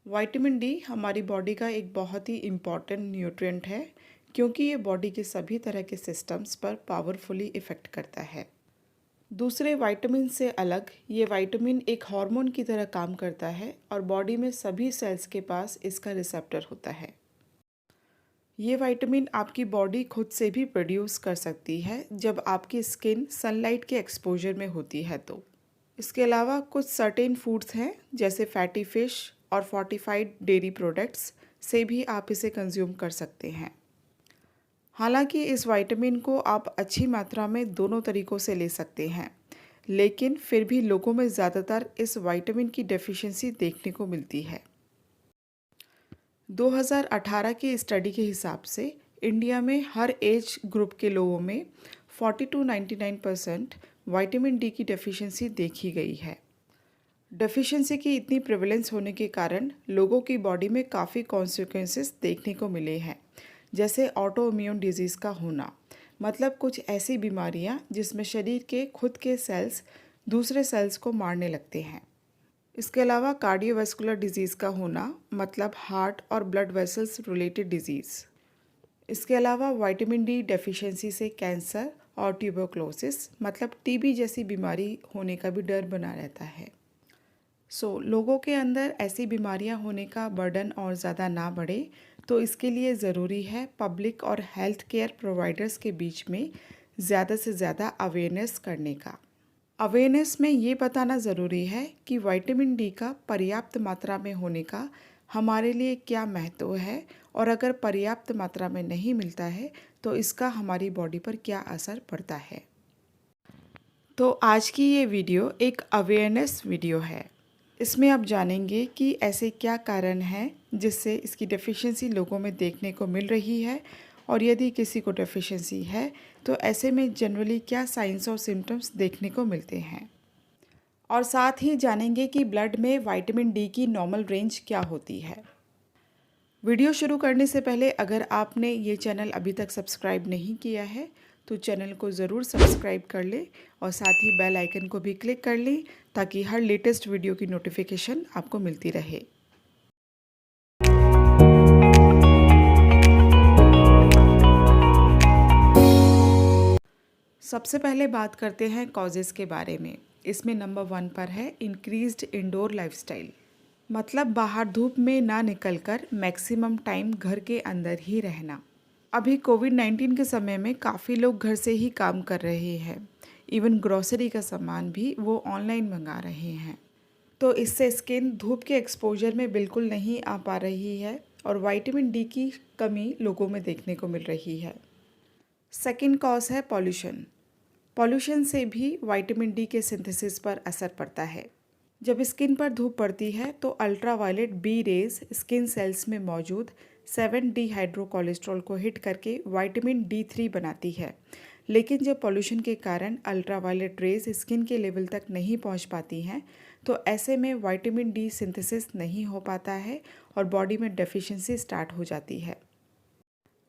Vitamin D हमारी body का एक बहुत ही इम्पॉर्टेंट न्यूट्रिएंट है क्योंकि ये बॉडी के सभी तरह के सिस्टम्स पर पावरफुली इफ़ेक्ट करता है। दूसरे विटामिन से अलग ये विटामिन एक हार्मोन की तरह काम करता है और बॉडी में सभी सेल्स के पास इसका रिसेप्टर होता है। ये विटामिन आपकी बॉडी खुद से भी प्रोड्यूस कर सकती है जब आपकी स्किन सनलाइट के एक्सपोजर में होती है तो। इसके अलावा कुछ सर्टेन फूड्स हैं जैसे फैटी फिश और फोर्टिफाइड डेयरी प्रोडक्ट्स से भी आप इसे कंज्यूम कर सकते हैं। हालांकि इस विटामिन को आप अच्छी मात्रा में दोनों तरीक़ों से ले सकते हैं, लेकिन फिर भी लोगों में ज़्यादातर इस विटामिन की डेफिशिएंसी देखने को मिलती है। 2018 की स्टडी के हिसाब से इंडिया में हर एज ग्रुप के लोगों में 40 to 99% विटामिन डी की डेफिशिएंसी देखी गई है। डेफिशिएंसी की इतनी प्रेवलेंस होने के कारण लोगों की बॉडी में काफ़ी कॉन्सिक्वेंसेस देखने को मिले हैं, जैसे ऑटो इम्यून डिजीज़ का होना, मतलब कुछ ऐसी बीमारियां जिसमें शरीर के खुद के सेल्स दूसरे सेल्स को मारने लगते हैं। इसके अलावा कार्डियोवैस्कुलर डिजीज़ का होना, मतलब हार्ट और ब्लड वेसल्स रिलेटेड डिजीज़। इसके अलावा विटामिन डी डेफिशिएंसी से कैंसर और ट्यूबरक्लोसिस, मतलब टीबी जैसी बीमारी होने का भी डर बना रहता है। लोगों के अंदर ऐसी बीमारियां होने का बर्डन और ज़्यादा ना बढ़े, तो इसके लिए ज़रूरी है पब्लिक और हेल्थ केयर प्रोवाइडर्स के बीच में ज़्यादा से ज़्यादा अवेयरनेस करने का। अवेयरनेस में ये बताना ज़रूरी है कि विटामिन डी का पर्याप्त मात्रा में होने का हमारे लिए क्या महत्व है, और अगर पर्याप्त मात्रा में नहीं मिलता है तो इसका हमारी बॉडी पर क्या असर पड़ता है। तो आज की ये वीडियो एक अवेयरनेस वीडियो है। इसमें आप जानेंगे कि ऐसे क्या कारण हैं जिससे इसकी डेफिशिएंसी लोगों में देखने को मिल रही है, और यदि किसी को डेफिशिएंसी है तो ऐसे में जनरली क्या साइंस और सिम्टम्स देखने को मिलते हैं। और साथ ही जानेंगे कि ब्लड में विटामिन डी की नॉर्मल रेंज क्या होती है। वीडियो शुरू करने से पहले अगर आपने ये चैनल अभी तक सब्सक्राइब नहीं किया है तो चैनल को ज़रूर सब्सक्राइब कर लें और साथ ही बेल आइकन को भी क्लिक कर लें ताकि हर लेटेस्ट वीडियो की नोटिफिकेशन आपको मिलती रहे। सबसे पहले बात करते हैं कॉजेज़ के बारे में। इसमें नंबर 1 पर है इंक्रीज्ड इंडोर लाइफस्टाइल, मतलब बाहर धूप में ना निकलकर मैक्सिमम टाइम घर के अंदर ही रहना। अभी कोविड-19 के समय में काफ़ी लोग घर से ही काम कर रहे हैं, इवन ग्रोसरी का सामान भी वो ऑनलाइन मंगा रहे हैं। तो इससे स्किन धूप के एक्सपोजर में बिल्कुल नहीं आ पा रही है और विटामिन डी की कमी लोगों में देखने को मिल रही है। सेकंड कॉज है पॉल्यूशन। पॉल्यूशन से भी विटामिन डी के सिंथेसिस पर असर पड़ता है। जब स्किन पर धूप पड़ती है तो ultraviolet B rays skin cells में मौजूद 7-डीहाइड्रोकोलेस्ट्रॉल को हिट करके विटामिन D3 बनाती है, लेकिन जब पॉल्यूशन के कारण अल्ट्रावायलेट रेज स्किन के लेवल तक नहीं पहुंच पाती हैं तो ऐसे में विटामिन डी सिंथेसिस नहीं हो पाता है और बॉडी में डेफिशिएंसी स्टार्ट हो जाती है।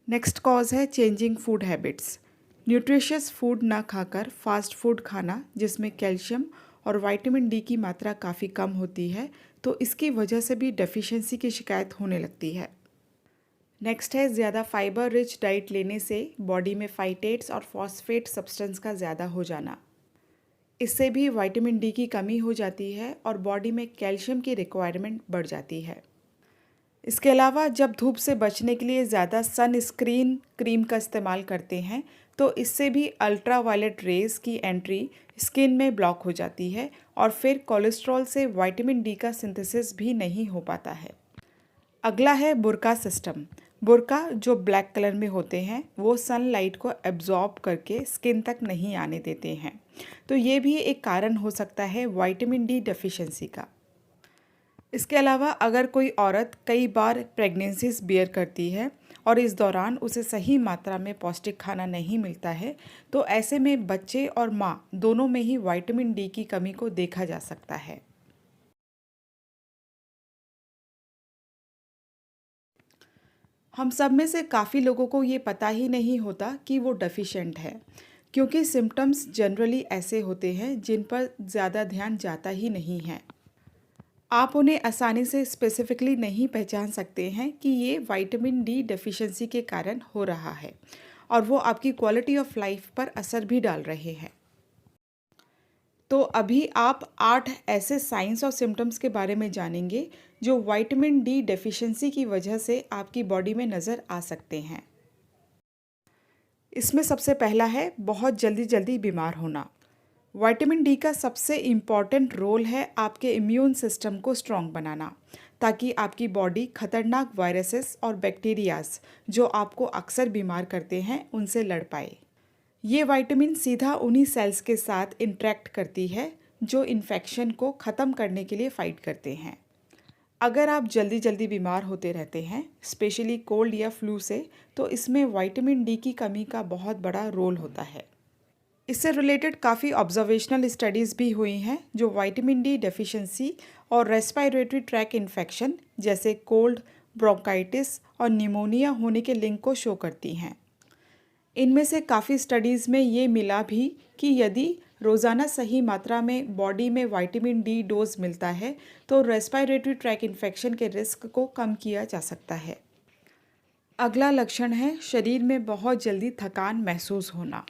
नेक्स्ट कॉज है changing food habits. Nutritious food ना खाकर फास्ट फूड खाना, जिसमें कैल्शियम और विटामिन डी की मात्रा काफ़ी कम होती है, तो इसकी वजह से भी डेफिशिएंसी की शिकायत होने लगती है। नेक्स्ट है ज़्यादा फाइबर रिच डाइट लेने से बॉडी में फाइटेट्स और फॉस्फेट सब्सटेंस का ज़्यादा हो जाना। इससे भी विटामिन डी की कमी हो जाती है और बॉडी में कैल्शियम की रिक्वायरमेंट बढ़ जाती है। इसके अलावा जब धूप से बचने के लिए ज़्यादा सनस्क्रीन क्रीम का इस्तेमाल करते हैं तो इससे भी अल्ट्रावायलेट रेज की एंट्री स्किन में ब्लॉक हो जाती है और फिर कोलेस्ट्रॉल से विटामिन डी का सिंथेसिस भी नहीं हो पाता है। अगला है बुर्का सिस्टम। बुर्का जो ब्लैक कलर में होते हैं वो सनलाइट को एब्जॉर्ब करके स्किन तक नहीं आने देते हैं, तो ये भी एक कारण हो सकता है विटामिन डी डेफिशिएंसी का। इसके अलावा अगर कोई औरत कई बार प्रेगनेंसीज बियर करती है और इस दौरान उसे सही मात्रा में पौष्टिक खाना नहीं मिलता है तो ऐसे में बच्चे और माँ दोनों में ही विटामिन डी की कमी को देखा जा सकता है। हम सब में से काफ़ी लोगों को ये पता ही नहीं होता कि वो डेफिशिएंट है, क्योंकि सिम्टम्स जनरली ऐसे होते हैं जिन पर ज़्यादा ध्यान जाता ही नहीं है। आप उन्हें आसानी से स्पेसिफिकली नहीं पहचान सकते हैं कि ये विटामिन डी डेफिशिएंसी के कारण हो रहा है और वो आपकी क्वालिटी ऑफ लाइफ पर असर भी डाल रहे हैं। तो अभी आप 8 ऐसे साइंस और सिम्टम्स के बारे में जानेंगे जो विटामिन डी डेफिशिएंसी की वजह से आपकी बॉडी में नज़र आ सकते हैं। इसमें सबसे पहला है बहुत जल्दी जल्दी बीमार होना। विटामिन डी का सबसे इम्पॉर्टेंट रोल है आपके इम्यून सिस्टम को स्ट्रॉन्ग बनाना, ताकि आपकी बॉडी खतरनाक वायरसेस और बैक्टीरियाज जो आपको अक्सर बीमार करते हैं उनसे लड़ पाए। ये विटामिन सीधा उन्हीं सेल्स के साथ इंटरेक्ट करती है जो इन्फेक्शन को ख़त्म करने के लिए फ़ाइट करते हैं। अगर आप जल्दी जल्दी बीमार होते रहते हैं, स्पेशली कोल्ड या फ्लू से, तो इसमें विटामिन डी की कमी का बहुत बड़ा रोल होता है। इससे रिलेटेड काफ़ी ऑब्जर्वेशनल स्टडीज़ भी हुई हैं जो विटामिन डी डेफिशिएंसी और रेस्पिरेटरी ट्रैक इन्फेक्शन जैसे कोल्ड, ब्रोंकाइटिस और निमोनिया होने के लिंक को शो करती हैं। इनमें से काफ़ी स्टडीज़ में ये मिला भी कि यदि रोज़ाना सही मात्रा में बॉडी में विटामिन डी डोज मिलता है तो रेस्पिरेटरी ट्रैक इन्फेक्शन के रिस्क को कम किया जा सकता है। अगला लक्षण है शरीर में बहुत जल्दी थकान महसूस होना।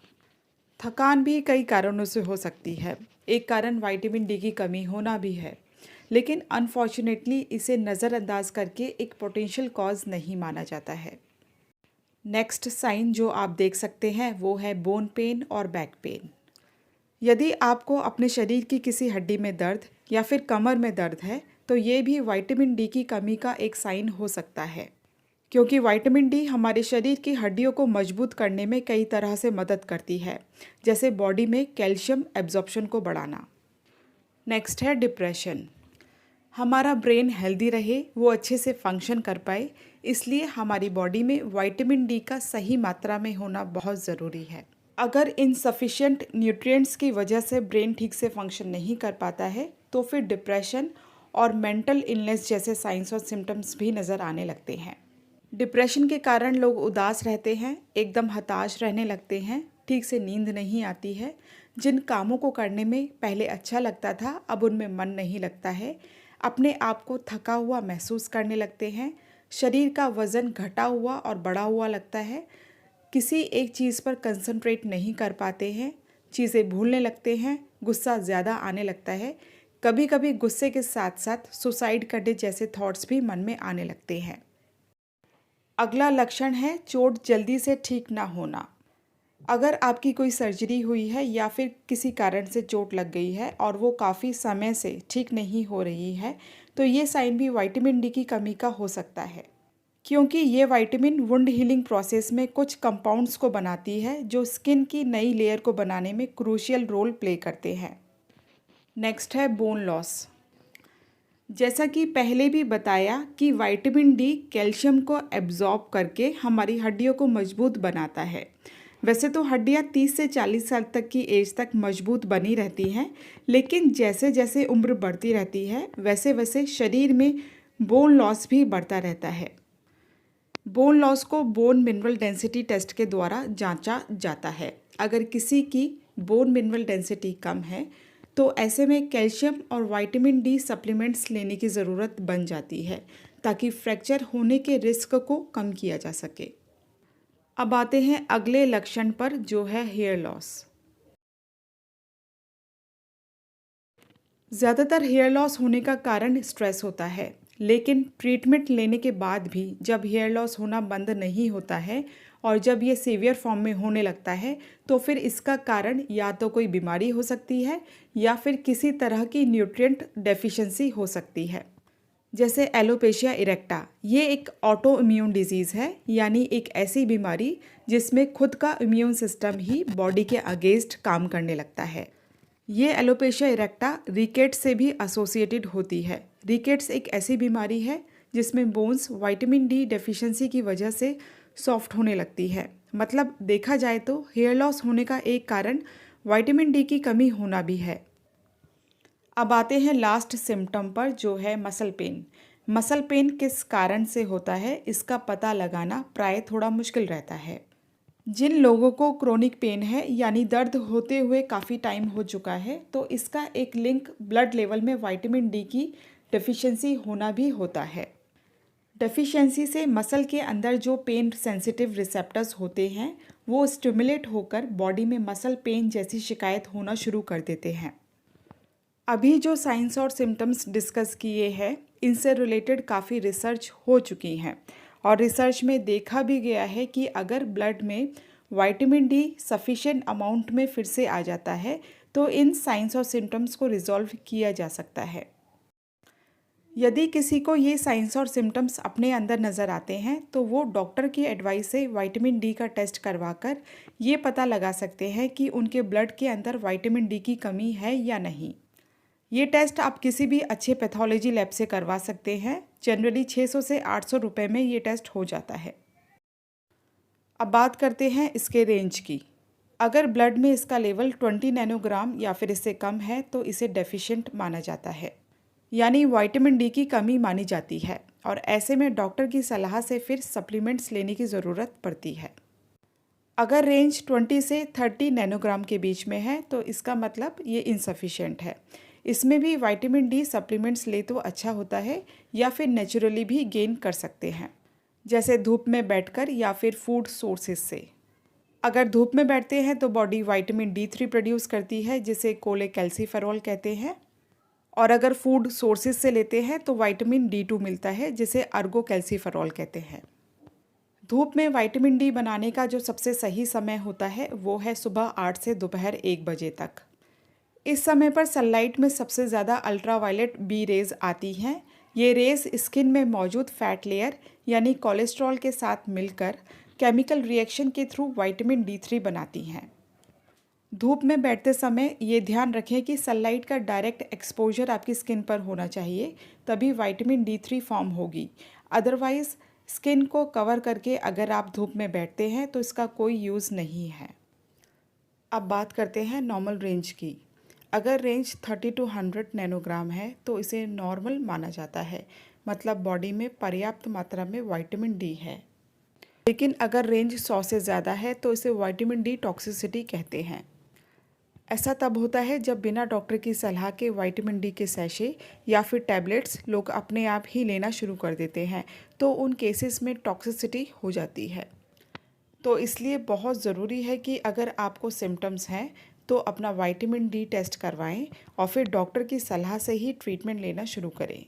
थकान भी कई कारणों से हो सकती है। एक कारण विटामिन डी की कमी होना भी है, लेकिन अनफॉर्चुनेटली इसे नज़रअंदाज करके एक पोटेंशियल कॉज नहीं माना जाता है। नेक्स्ट साइन जो आप देख सकते हैं वो है बोन पेन और बैक पेन। यदि आपको अपने शरीर की किसी हड्डी में दर्द या फिर कमर में दर्द है तो ये भी विटामिन डी की कमी का एक साइन हो सकता है, क्योंकि विटामिन डी हमारे शरीर की हड्डियों को मजबूत करने में कई तरह से मदद करती है, जैसे बॉडी में कैल्शियम एब्जॉर्प्शन को बढ़ाना। नेक्स्ट है डिप्रेशन। हमारा ब्रेन हेल्दी रहे, वो अच्छे से फंक्शन कर पाए, इसलिए हमारी बॉडी में विटामिन डी का सही मात्रा में होना बहुत ज़रूरी है। अगर इनसफिशिएंट न्यूट्रिएंट्स की वजह से ब्रेन ठीक से फंक्शन नहीं कर पाता है तो फिर डिप्रेशन और मेंटल इलनेस जैसे साइंस और सिम्टम्स भी नज़र आने लगते हैं। डिप्रेशन के कारण लोग उदास रहते हैं, एकदम हताश रहने लगते हैं, ठीक से नींद नहीं आती है, जिन कामों को करने में पहले अच्छा लगता था अब उनमें मन नहीं लगता है, अपने आप को थका हुआ महसूस करने लगते हैं, शरीर का वज़न घटा हुआ और बढ़ा हुआ लगता है, किसी एक चीज़ पर कंसंट्रेट नहीं कर पाते हैं, चीज़ें भूलने लगते हैं, गुस्सा ज़्यादा आने लगता है, कभी कभी गुस्से के साथ साथ सुसाइड करने जैसे थॉट्स भी मन में आने लगते हैं। अगला लक्षण है चोट जल्दी से ठीक ना होना। अगर आपकी कोई सर्जरी हुई है या फिर किसी कारण से चोट लग गई है और वो काफ़ी समय से ठीक नहीं हो रही है तो ये साइन भी विटामिन डी की कमी का हो सकता है, क्योंकि ये विटामिन वुंड हीलिंग प्रोसेस में कुछ कंपाउंड्स को बनाती है जो स्किन की नई लेयर को बनाने में क्रूशियल रोल प्ले करते हैं। नेक्स्ट है बोन लॉस। जैसा कि पहले भी बताया कि विटामिन डी कैल्शियम को एब्जॉर्ब करके हमारी हड्डियों को मजबूत बनाता है। वैसे तो हड्डियां 30 से 40 साल तक की एज तक मजबूत बनी रहती हैं, लेकिन जैसे जैसे उम्र बढ़ती रहती है वैसे वैसे शरीर में बोन लॉस भी बढ़ता रहता है। बोन लॉस को बोन मिनरल डेंसिटी टेस्ट के द्वारा जांचा जाता है। अगर किसी की बोन मिनरल डेंसिटी कम है तो ऐसे में कैल्शियम और विटामिन डी सप्लीमेंट्स लेने की ज़रूरत बन जाती है ताकि फ्रैक्चर होने के रिस्क को कम किया जा सके। अब आते हैं अगले लक्षण पर जो है हेयर लॉस। ज़्यादातर हेयर लॉस होने का कारण स्ट्रेस होता है, लेकिन ट्रीटमेंट लेने के बाद भी जब हेयर लॉस होना बंद नहीं होता है और जब ये सीवियर फॉर्म में होने लगता है तो फिर इसका कारण या तो कोई बीमारी हो सकती है या फिर किसी तरह की न्यूट्रिएंट डेफिशिएंसी हो सकती है, जैसे एलोपेशिया इरेक्टा। ये एक ऑटो इम्यून डिजीज़ है, यानी एक ऐसी बीमारी जिसमें खुद का इम्यून सिस्टम ही बॉडी के अगेंस्ट काम करने लगता है। ये एलोपेशिया इरेक्टा रिकेट्स से भी एसोसिएटेड होती है। रिकेट्स एक ऐसी बीमारी है जिसमें बोन्स विटामिन डी डेफिशिएंसी की वजह से सॉफ्ट होने लगती है। मतलब देखा जाए तो हेयर लॉस होने का एक कारण विटामिन डी की कमी होना भी है। अब आते हैं लास्ट सिम्टम पर जो है मसल पेन। मसल पेन किस कारण से होता है इसका पता लगाना प्राय थोड़ा मुश्किल रहता है। जिन लोगों को क्रोनिक पेन है यानी दर्द होते हुए काफ़ी टाइम हो चुका है तो इसका एक लिंक ब्लड लेवल में विटामिन डी की डेफिशिएंसी होना भी होता है। डेफिशिएंसी से मसल के अंदर जो पेन सेंसिटिव रिसेप्टर्स होते हैं वो स्टिमुलेट होकर बॉडी में मसल पेन जैसी शिकायत होना शुरू कर देते हैं। अभी जो साइंस और सिम्टम्स डिस्कस किए हैं इनसे रिलेटेड काफ़ी रिसर्च हो चुकी हैं और रिसर्च में देखा भी गया है कि अगर ब्लड में विटामिन डी सफिशिएंट अमाउंट में फिर से आ जाता है तो इन साइंस और सिम्टम्स को रिजॉल्व किया जा सकता है। यदि किसी को ये साइंस और सिम्टम्स अपने अंदर नज़र आते हैं तो वो डॉक्टर की एडवाइस से विटामिन डी का टेस्ट करवाकर ये पता लगा सकते हैं कि उनके ब्लड के अंदर विटामिन डी की कमी है या नहीं। ये टेस्ट आप किसी भी अच्छे पैथोलॉजी लैब से करवा सकते हैं। जनरली 600 से 800 रुपये में ये टेस्ट हो जाता है। अब बात करते हैं इसके रेंज की। अगर ब्लड में इसका लेवल 20 नैनोग्राम या फिर इससे कम है तो इसे डेफिशिएंट माना जाता है, यानी विटामिन डी की कमी मानी जाती है और ऐसे में डॉक्टर की सलाह से फिर सप्लीमेंट्स लेने की ज़रूरत पड़ती है। अगर रेंज 20 से 30 नैनोग्राम के बीच में है तो इसका मतलब ये इनसफिशिएंट है। इसमें भी विटामिन डी सप्लीमेंट्स ले तो अच्छा होता है या फिर नेचुरली भी गेन कर सकते हैं, जैसे धूप में बैठकर या फिर फूड सोर्सेज से। अगर धूप में बैठते हैं तो बॉडी विटामिन D3 प्रोड्यूस करती है जिसे कोलेकैल्सिफेरॉल कहते हैं, और अगर फूड सोर्सेज से लेते हैं तो विटामिन D2 मिलता है जिसे अर्गोकैल्सिफेरॉल कहते हैं। धूप में विटामिन डी बनाने का जो सबसे सही समय होता है वो है सुबह 8 से दोपहर 1 बजे तक। इस समय पर सनलाइट में सबसे ज़्यादा अल्ट्रावायलेट बी रेज आती हैं। ये रेज स्किन में मौजूद फैट लेयर यानी कोलेस्ट्रॉल के साथ मिलकर केमिकल रिएक्शन के थ्रू विटामिन D3 बनाती हैं। धूप में बैठते समय ये ध्यान रखें कि सनलाइट का डायरेक्ट एक्सपोजर आपकी स्किन पर होना चाहिए, तभी विटामिन D3 फॉर्म होगी। अदरवाइज़ स्किन को कवर करके अगर आप धूप में बैठते हैं तो इसका कोई यूज़ नहीं है। अब बात करते हैं नॉर्मल रेंज की। अगर रेंज 30 to 100 नैनोग्राम है तो इसे नॉर्मल माना जाता है, मतलब बॉडी में पर्याप्त मात्रा में विटामिन डी है। लेकिन अगर रेंज 100 से ज़्यादा है तो इसे विटामिन डी टॉक्सिसिटी कहते हैं। ऐसा तब होता है जब बिना डॉक्टर की सलाह के विटामिन डी के सैशे या फिर टैबलेट्स लोग अपने आप ही लेना शुरू कर देते हैं, तो उन केसेस में टॉक्सिसिटी हो जाती है। तो इसलिए बहुत ज़रूरी है कि अगर आपको सिम्टम्स हैं तो अपना विटामिन डी टेस्ट करवाएं और फिर डॉक्टर की सलाह से ही ट्रीटमेंट लेना शुरू करें।